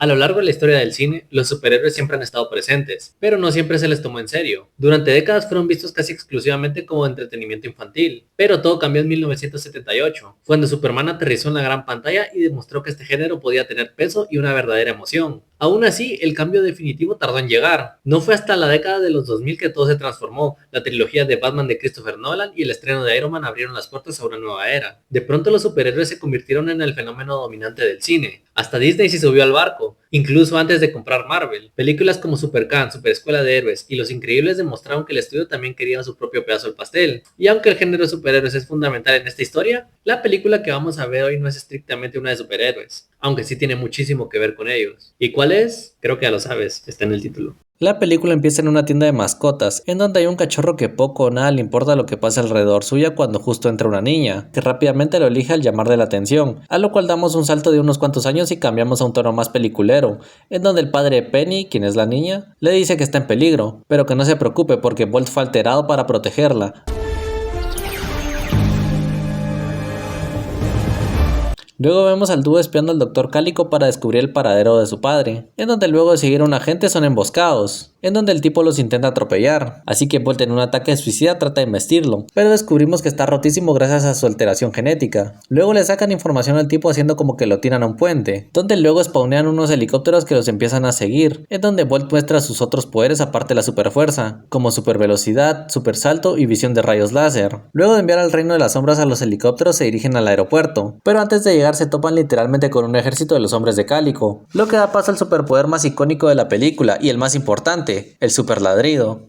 A lo largo de la historia del cine, los superhéroes siempre han estado presentes, pero no siempre se les tomó en serio. Durante décadas fueron vistos casi exclusivamente como entretenimiento infantil, pero todo cambió en 1978, cuando Superman aterrizó en la gran pantalla y demostró que este género podía tener peso y una verdadera emoción. Aún así, el cambio definitivo tardó en llegar. No fue hasta la década de los 2000 que todo se transformó. La trilogía de Batman de Christopher Nolan y el estreno de Iron Man abrieron las puertas a una nueva era. De pronto los superhéroes se convirtieron en el fenómeno dominante del cine. Hasta Disney se subió al barco, incluso antes de comprar Marvel. Películas como Supercan, Super Escuela de Héroes y Los Increíbles demostraron que el estudio también quería su propio pedazo del pastel. Y aunque el género de superhéroes es fundamental en esta historia, la película que vamos a ver hoy no es estrictamente una de superhéroes, aunque sí tiene muchísimo que ver con ellos. ¿Y cuál es? Creo que ya lo sabes, está en el título. La película empieza en una tienda de mascotas, en donde hay un cachorro que poco o nada le importa lo que pasa alrededor suya cuando justo entra una niña, que rápidamente lo elige al llamarle la atención, a lo cual damos un salto de unos cuantos años y cambiamos a un tono más peliculero, en donde el padre de Penny, quien es la niña, le dice que está en peligro, pero que no se preocupe porque Bolt fue alterado para protegerla. Luego vemos al dúo espiando al Dr. Cálico para descubrir el paradero de su padre, en donde luego de seguir a un agente son emboscados, en donde el tipo los intenta atropellar, así que Bolt en un ataque de suicida trata de embestirlo, pero descubrimos que está rotísimo gracias a su alteración genética. Luego le sacan información al tipo haciendo como que lo tiran a un puente, donde luego spawnean unos helicópteros que los empiezan a seguir, en donde Bolt muestra sus otros poderes aparte de la superfuerza, como super velocidad, super salto y visión de rayos láser. Luego de enviar al reino de las sombras a los helicópteros se dirigen al aeropuerto, pero antes de llegar se topan literalmente con un ejército de los hombres de Cálico, lo que da paso al superpoder más icónico de la película y el más importante, el super ladrido.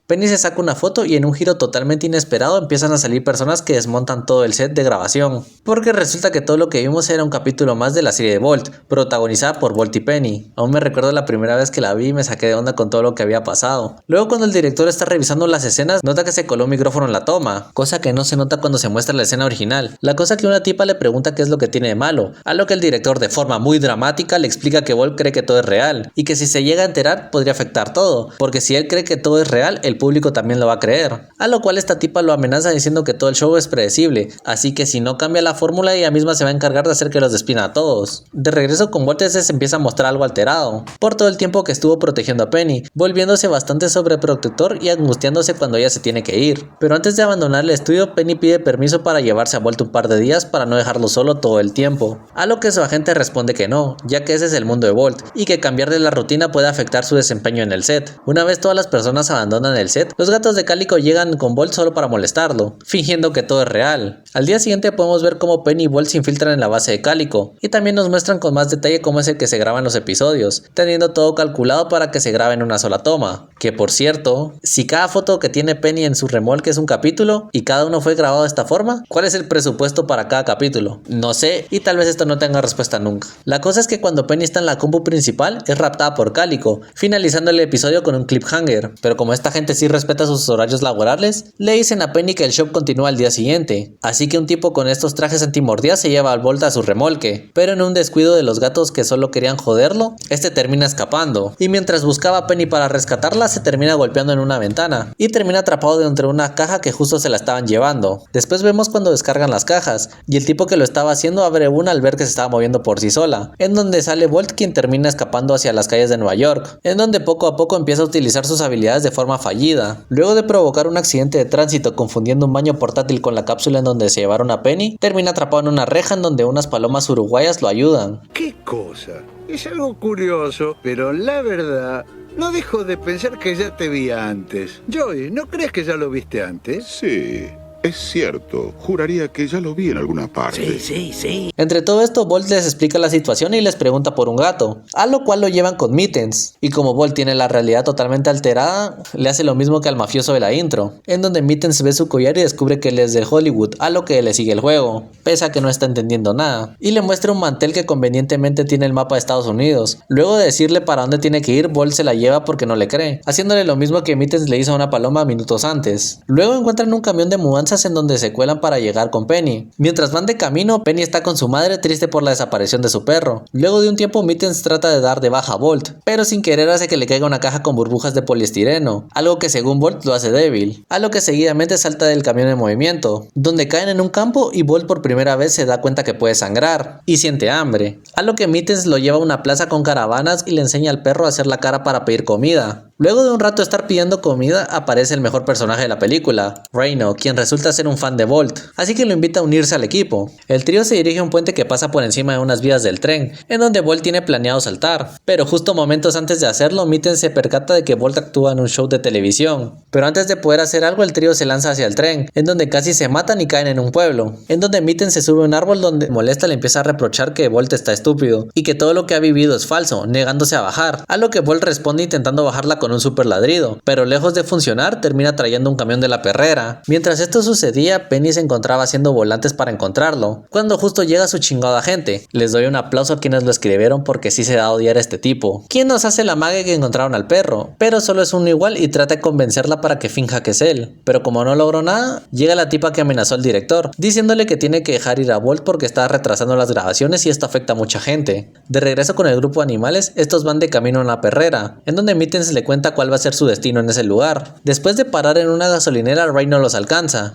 Penny se saca una foto y en un giro totalmente inesperado empiezan a salir personas que desmontan todo el set de grabación, porque resulta que todo lo que vimos era un capítulo más de la serie de Bolt, protagonizada por Bolt y Penny. Aún me recuerdo la primera vez que la vi y me saqué de onda con todo lo que había pasado. Luego cuando el director está revisando las escenas, nota que se coló un micrófono en la toma, cosa que no se nota cuando se muestra la escena original. La cosa que una tipa le pregunta qué es lo que tiene de malo, a lo que el director de forma muy dramática le explica que Bolt cree que todo es real, y que si se llega a enterar podría afectar todo, porque si él cree que todo es real, el público también lo va a creer, a lo cual esta tipa lo amenaza diciendo que todo el show es predecible, así que si no cambia la fórmula ella misma se va a encargar de hacer que los despina a todos. De regreso con Bolt se empieza a mostrar algo alterado, por todo el tiempo que estuvo protegiendo a Penny, volviéndose bastante sobreprotector y angustiándose cuando ella se tiene que ir. Pero antes de abandonar el estudio, Penny pide permiso para llevarse a Bolt un par de días para no dejarlo solo todo el tiempo, a lo que su agente responde que no, ya que ese es el mundo de Bolt, y que cambiar de la rutina puede afectar su desempeño en el set. Una vez todas las personas abandonan el set, los gatos de Cálico llegan con Bolt solo para molestarlo, fingiendo que todo es real. Al día siguiente podemos ver cómo Penny y Bolt se infiltran en la base de Cálico, y también nos muestran con más detalle cómo es el que se graban los episodios, teniendo todo calculado para que se grabe en una sola toma. Que por cierto, si cada foto que tiene Penny en su remolque es un capítulo, y cada uno fue grabado de esta forma, ¿cuál es el presupuesto para cada capítulo? No sé, y tal vez esto no tenga respuesta nunca. La cosa es que cuando Penny está en la compu principal, es raptada por Cálico, finalizando el episodio con un cliffhanger, pero como esta gente sí respeta sus horarios laborales, le dicen a Penny que el show continúa al día siguiente, así que un tipo con estos trajes antimordías se lleva al Bolt a su remolque, pero en un descuido de los gatos que solo querían joderlo, este termina escapando, y mientras buscaba a Penny para rescatarla se termina golpeando en una ventana, y termina atrapado dentro de una caja que justo se la estaban llevando. Después vemos cuando descargan las cajas, y el tipo que lo estaba haciendo abre una al ver que se estaba moviendo por sí sola, en donde sale Bolt quien termina escapando hacia las calles de Nueva York, en donde poco a poco empieza a utilizar sus habilidades de forma fallida. Luego de provocar un accidente de tránsito confundiendo un baño portátil con la cápsula en donde se llevaron a Penny, termina atrapado en una reja en donde unas palomas uruguayas lo ayudan. ¿Qué cosa? Es algo curioso, pero la verdad, no dejo de pensar que ya te vi antes. Joey, ¿no crees que ya lo viste antes? Sí, es cierto. Juraría que ya lo vi en alguna parte. Sí. Entre todo esto, Bolt les explica la situación y les pregunta por un gato, a lo cual lo llevan con Mittens. Y como Bolt tiene la realidad totalmente alterada, le hace lo mismo que al mafioso de la intro, en donde Mittens ve su collar y descubre que él es de Hollywood, a lo que le sigue el juego, pese a que no está entendiendo nada. Y le muestra un mantel que convenientemente tiene el mapa de Estados Unidos. Luego de decirle para dónde tiene que ir, Bolt se la lleva porque no le cree, haciéndole lo mismo que Mittens le hizo a una paloma minutos antes. Luego encuentran un camión de mudanza bolsas en donde se cuelan para llegar con Penny. Mientras van de camino, Penny está con su madre triste por la desaparición de su perro. Luego de un tiempo, Mittens trata de dar de baja a Bolt, pero sin querer hace que le caiga una caja con burbujas de poliestireno, algo que según Bolt lo hace débil, a lo que seguidamente salta del camión en movimiento, donde caen en un campo y Bolt por primera vez se da cuenta que puede sangrar y siente hambre, a lo que Mittens lo lleva a una plaza con caravanas y le enseña al perro a hacer la cara para pedir comida. Luego de un rato de estar pidiendo comida, aparece el mejor personaje de la película, Rhino, quien resulta ser un fan de Bolt, así que lo invita a unirse al equipo. El trío se dirige a un puente que pasa por encima de unas vías del tren, en donde Bolt tiene planeado saltar, pero justo momentos antes de hacerlo, Mittens se percata de que Bolt actúa en un show de televisión. Pero antes de poder hacer algo, el trío se lanza hacia el tren, en donde casi se matan y caen en un pueblo, en donde Mittens se sube a un árbol donde molesta le empieza a reprochar que Bolt está estúpido, y que todo lo que ha vivido es falso, negándose a bajar, a lo que Bolt responde intentando bajarla con un super ladrido, pero lejos de funcionar termina trayendo un camión de la perrera. Mientras esto sucedía, Penny se encontraba haciendo volantes para encontrarlo, cuando justo llega su chingada gente. Les doy un aplauso a quienes lo escribieron porque sí se da a odiar a este tipo, quien nos hace la mague que encontraron al perro, pero solo es uno igual y trata de convencerla para que finja que es él, pero como no logró nada, llega la tipa que amenazó al director, diciéndole que tiene que dejar ir a Bolt porque está retrasando las grabaciones y esto afecta a mucha gente. De regreso con el grupo de animales, estos van de camino a una perrera, en donde Mittens le cuenta cuál va a ser su destino en ese lugar. Después de parar en una gasolinera, Rhino los alcanza.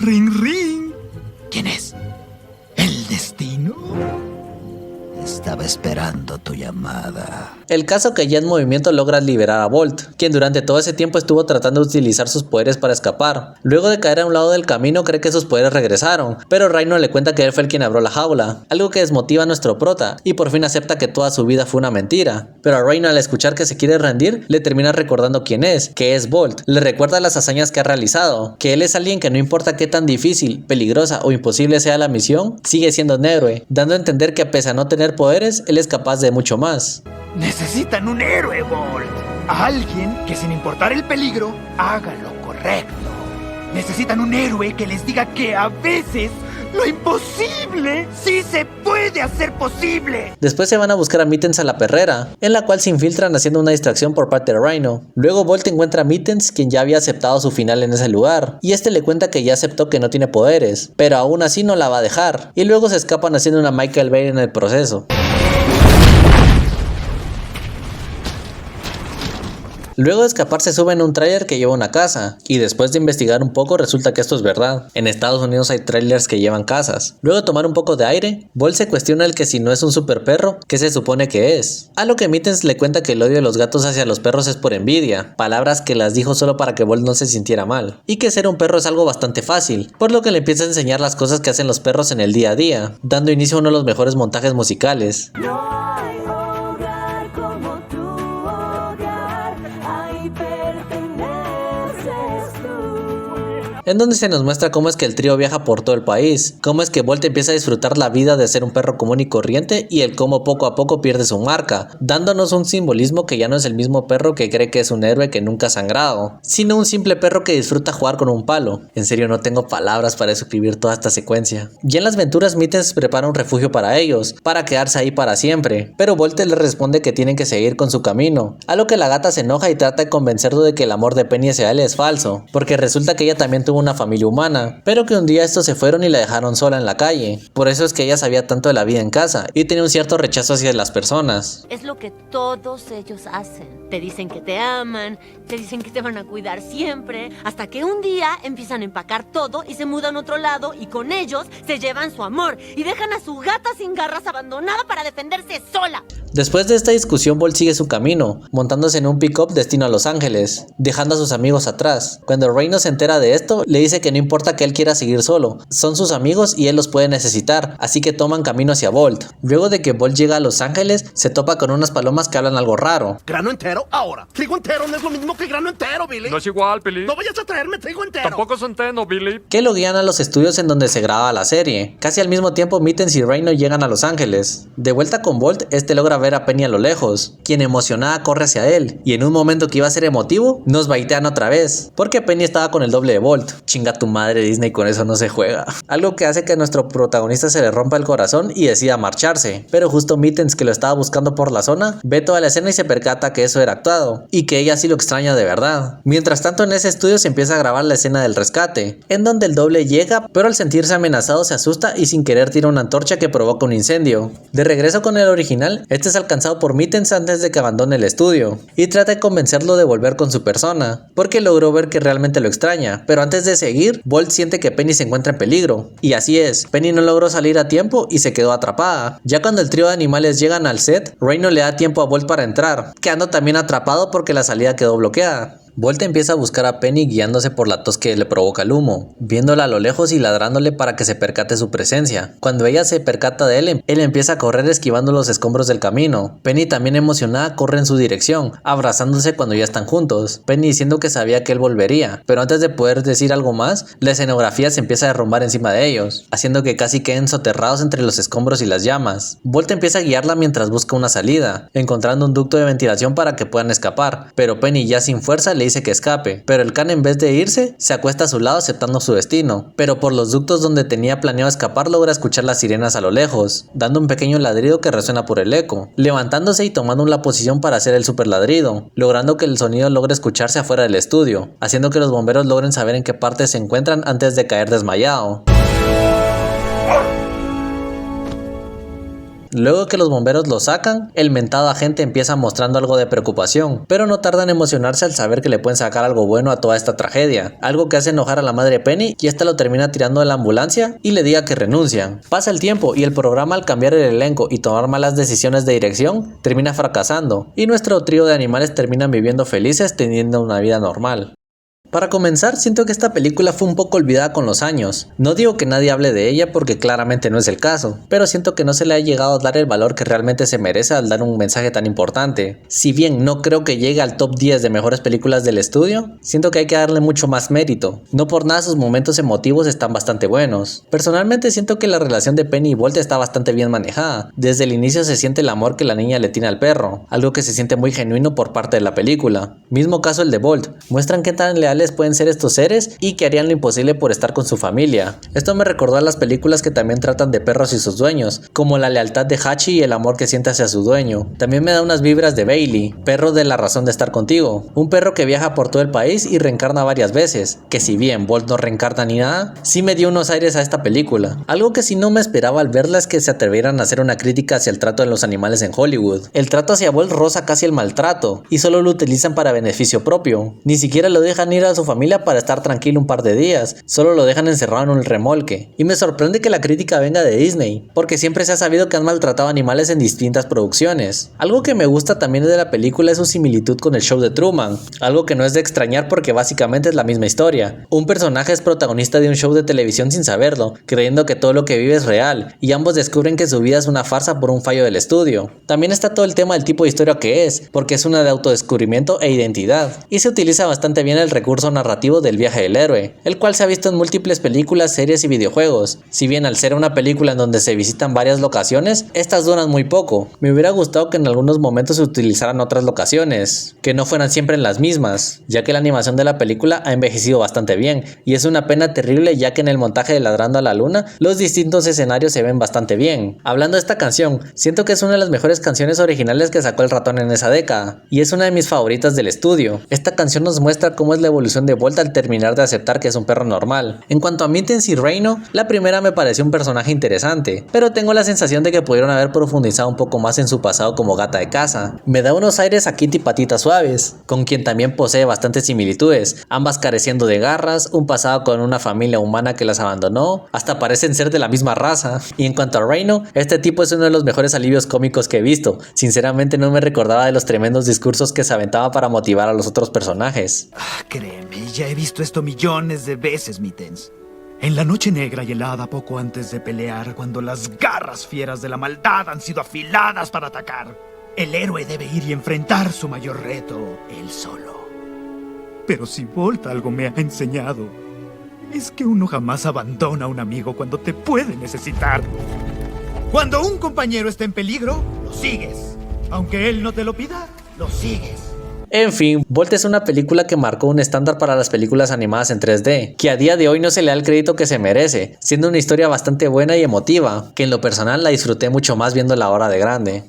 Ring, ring. ¿Quién es? ¿El destino? Estaba esperando tu llamada. El caso que ya en movimiento logra liberar a Bolt, quien durante todo ese tiempo estuvo tratando de utilizar sus poderes para escapar. Luego de caer a un lado del camino cree que sus poderes regresaron, pero Rhino le cuenta que él fue el quien abrió la jaula, algo que desmotiva a nuestro prota, y por fin acepta que toda su vida fue una mentira. Pero a Rhino al escuchar que se quiere rendir, le termina recordando quién es, que es Bolt. Le recuerda las hazañas que ha realizado, que él es alguien que no importa qué tan difícil, peligrosa o imposible sea la misión, sigue siendo un héroe, dando a entender que pese a no tener poderes, él es capaz de mucho más. Necesitan un héroe, Bolt. A alguien que sin importar el peligro, haga lo correcto. Necesitan un héroe que les diga que a veces lo imposible sí se puede hacer posible. Después se van a buscar a Mittens a la perrera, en la cual se infiltran haciendo una distracción por parte de Rhino. Luego Bolt encuentra a Mittens, quien ya había aceptado su final en ese lugar, y este le cuenta que ya aceptó que no tiene poderes, pero aún así no la va a dejar, y luego se escapan haciendo una Michael Bay en el proceso. Luego de escapar se sube en un tráiler que lleva a una casa, y después de investigar un poco resulta que esto es verdad. En Estados Unidos hay trailers que llevan casas. Luego de tomar un poco de aire, Bolt se cuestiona el que si no es un super perro, ¿qué se supone que es? A lo que Mittens le cuenta que el odio de los gatos hacia los perros es por envidia, palabras que las dijo solo para que Bolt no se sintiera mal, y que ser un perro es algo bastante fácil, por lo que le empieza a enseñar las cosas que hacen los perros en el día a día, dando inicio a uno de los mejores montajes musicales. En donde se nos muestra cómo es que el trío viaja por todo el país, cómo es que Bolt empieza a disfrutar la vida de ser un perro común y corriente y el cómo poco a poco pierde su marca, dándonos un simbolismo que ya no es el mismo perro que cree que es un héroe que nunca ha sangrado, sino un simple perro que disfruta jugar con un palo. En serio no tengo palabras para describir toda esta secuencia. Ya en las aventuras Mittens prepara un refugio para ellos, para quedarse ahí para siempre, pero Bolt le responde que tienen que seguir con su camino, a lo que la gata se enoja y trata de convencerlo de que el amor de Penny hacia él es falso, porque resulta que ella también tuvo una familia humana, pero que un día estos se fueron y la dejaron sola en la calle. Por eso es que ella sabía tanto de la vida en casa y tenía un cierto rechazo hacia las personas. Es lo que todos ellos hacen. Te dicen que te aman, te dicen que te van a cuidar siempre, hasta que un día empiezan a empacar todo y se mudan a otro lado y con ellos se llevan su amor y dejan a su gata sin garras abandonada para defenderse sola. Después de esta discusión, Bolt sigue su camino, montándose en un pick-up destino a Los Ángeles, dejando a sus amigos atrás. Cuando Rhino se entera de esto, le dice que no importa que él quiera seguir solo, son sus amigos y él los puede necesitar, así que toman camino hacia Bolt. Luego de que Bolt llega a Los Ángeles, se topa con unas palomas que hablan algo raro. ¿Grano entero? Ahora, trigo entero no es lo mismo que grano entero, Billy. No es igual, Billy. No vayas a traerme trigo entero. Tampoco es centeno, Billy. Que lo guían a los estudios en donde se graba la serie. Casi al mismo tiempo, Mittens y Rhino llegan a Los Ángeles. De vuelta con Bolt, este logra ver a Penny a lo lejos, quien emocionada corre hacia él, y en un momento que iba a ser emotivo, nos baitean otra vez, porque Penny estaba con el doble de Bolt. Chinga tu madre, Disney, con eso no se juega. Algo que hace que a nuestro protagonista se le rompa el corazón y decida marcharse, pero justo Mittens, que lo estaba buscando por la zona, ve toda la escena y se percata que eso era actuado, y que ella sí lo extraña de verdad. Mientras tanto, en ese estudio se empieza a grabar la escena del rescate, en donde el doble llega, pero al sentirse amenazado se asusta y sin querer tira una antorcha que provoca un incendio. De regreso con el original, este es alcanzado por Mittens antes de que abandone el estudio, y trata de convencerlo de volver con su persona, porque logró ver que realmente lo extraña, pero antes de seguir, Bolt siente que Penny se encuentra en peligro, y así es, Penny no logró salir a tiempo y se quedó atrapada. Ya cuando el trío de animales llegan al set, Rhino le da tiempo a Bolt para entrar, quedando también atrapado porque la salida quedó bloqueada. Bolt empieza a buscar a Penny guiándose por la tos que le provoca el humo, viéndola a lo lejos y ladrándole para que se percate su presencia. Cuando ella se percata de él empieza a correr esquivando los escombros del camino. Penny, también emocionada, corre en su dirección, abrazándose cuando ya están juntos. Penny diciendo que sabía que él volvería, pero antes de poder decir algo más, la escenografía se empieza a derrumbar encima de ellos, haciendo que casi queden soterrados entre los escombros y las llamas. Bolt empieza a guiarla mientras busca una salida, encontrando un ducto de ventilación para que puedan escapar, pero Penny, ya sin fuerza, le dice que escape, pero el can, en vez de irse, se acuesta a su lado aceptando su destino, pero por los ductos donde tenía planeado escapar logra escuchar las sirenas a lo lejos, dando un pequeño ladrido que resuena por el eco, levantándose y tomando la posición para hacer el super ladrido, logrando que el sonido logre escucharse afuera del estudio, haciendo que los bomberos logren saber en qué parte se encuentran antes de caer desmayado. Luego que los bomberos lo sacan, el mentado agente empieza mostrando algo de preocupación, pero no tarda en emocionarse al saber que le pueden sacar algo bueno a toda esta tragedia, algo que hace enojar a la madre Penny y esta lo termina tirando de la ambulancia y le diga que renuncian. Pasa el tiempo y el programa, al cambiar el elenco y tomar malas decisiones de dirección, termina fracasando y nuestro trío de animales terminan viviendo felices teniendo una vida normal. Para comenzar, siento que esta película fue un poco olvidada con los años. No digo que nadie hable de ella porque claramente no es el caso, pero siento que no se le ha llegado a dar el valor que realmente se merece al dar un mensaje tan importante. Si bien no creo que llegue al top 10 de mejores películas del estudio, siento que hay que darle mucho más mérito. No por nada sus momentos emotivos están bastante buenos. Personalmente siento que la relación de Penny y Bolt está bastante bien manejada. Desde el inicio se siente el amor que la niña le tiene al perro, algo que se siente muy genuino por parte de la película. Mismo caso el de Bolt, muestran qué tan leales pueden ser estos seres y que harían lo imposible por estar con su familia. Esto me recordó a las películas que también tratan de perros y sus dueños, como la lealtad de Hachi y el amor que siente hacia su dueño. También me da unas vibras de Bailey, perro de la razón de estar contigo, un perro que viaja por todo el país y reencarna varias veces, que si bien Bolt no reencarna ni nada, sí me dio unos aires a esta película. Algo que sí no me esperaba al verla es que se atrevieran a hacer una crítica hacia el trato de los animales en Hollywood. El trato hacia Bolt roza casi el maltrato y solo lo utilizan para beneficio propio. Ni siquiera lo dejan ir a su familia para estar tranquilo un par de días, solo lo dejan encerrado en un remolque. Y me sorprende que la crítica venga de Disney, porque siempre se ha sabido que han maltratado animales en distintas producciones. Algo que me gusta también de la película es su similitud con el show de Truman, algo que no es de extrañar porque básicamente es la misma historia. Un personaje es protagonista de un show de televisión sin saberlo, creyendo que todo lo que vive es real, y ambos descubren que su vida es una farsa por un fallo del estudio. También está todo el tema del tipo de historia que es, porque es una de autodescubrimiento e identidad, y se utiliza bastante bien el recurso narrativo del viaje del héroe, el cual se ha visto en múltiples películas, series y videojuegos. Si bien al ser una película en donde se visitan varias locaciones, estas duran muy poco. Me hubiera gustado que en algunos momentos se utilizaran otras locaciones, que no fueran siempre en las mismas, ya que la animación de la película ha envejecido bastante bien, y es una pena terrible ya que en el montaje de Ladrando a la Luna, los distintos escenarios se ven bastante bien. Hablando de esta canción, siento que es una de las mejores canciones originales que sacó el ratón en esa década, y es una de mis favoritas del estudio. Esta canción nos muestra cómo es la evolución de Bolt al terminar de aceptar que es un perro normal. En cuanto a Mittens y Rhino, la primera me pareció un personaje interesante, pero tengo la sensación de que pudieron haber profundizado un poco más en su pasado como gata de casa. Me da unos aires a Kitty Patitas Suaves, con quien también posee bastantes similitudes, ambas careciendo de garras, un pasado con una familia humana que las abandonó, hasta parecen ser de la misma raza. Y en cuanto a Rhino, este tipo es uno de los mejores alivios cómicos que he visto. Sinceramente no me recordaba de los tremendos discursos que se aventaba para motivar a los otros personajes. Créeme, ya he visto esto millones de veces, Mittens. En la noche negra y helada poco antes de pelear, cuando las garras fieras de la maldad han sido afiladas para atacar, el héroe debe ir y enfrentar su mayor reto, él solo. Pero si Bolt algo me ha enseñado, es que uno jamás abandona a un amigo cuando te puede necesitar. Cuando un compañero está en peligro, lo sigues. Aunque él no te lo pida, lo sigues. En fin, Bolt es una película que marcó un estándar para las películas animadas en 3D, que a día de hoy no se le da el crédito que se merece, siendo una historia bastante buena y emotiva, que en lo personal la disfruté mucho más viéndola ahora de grande.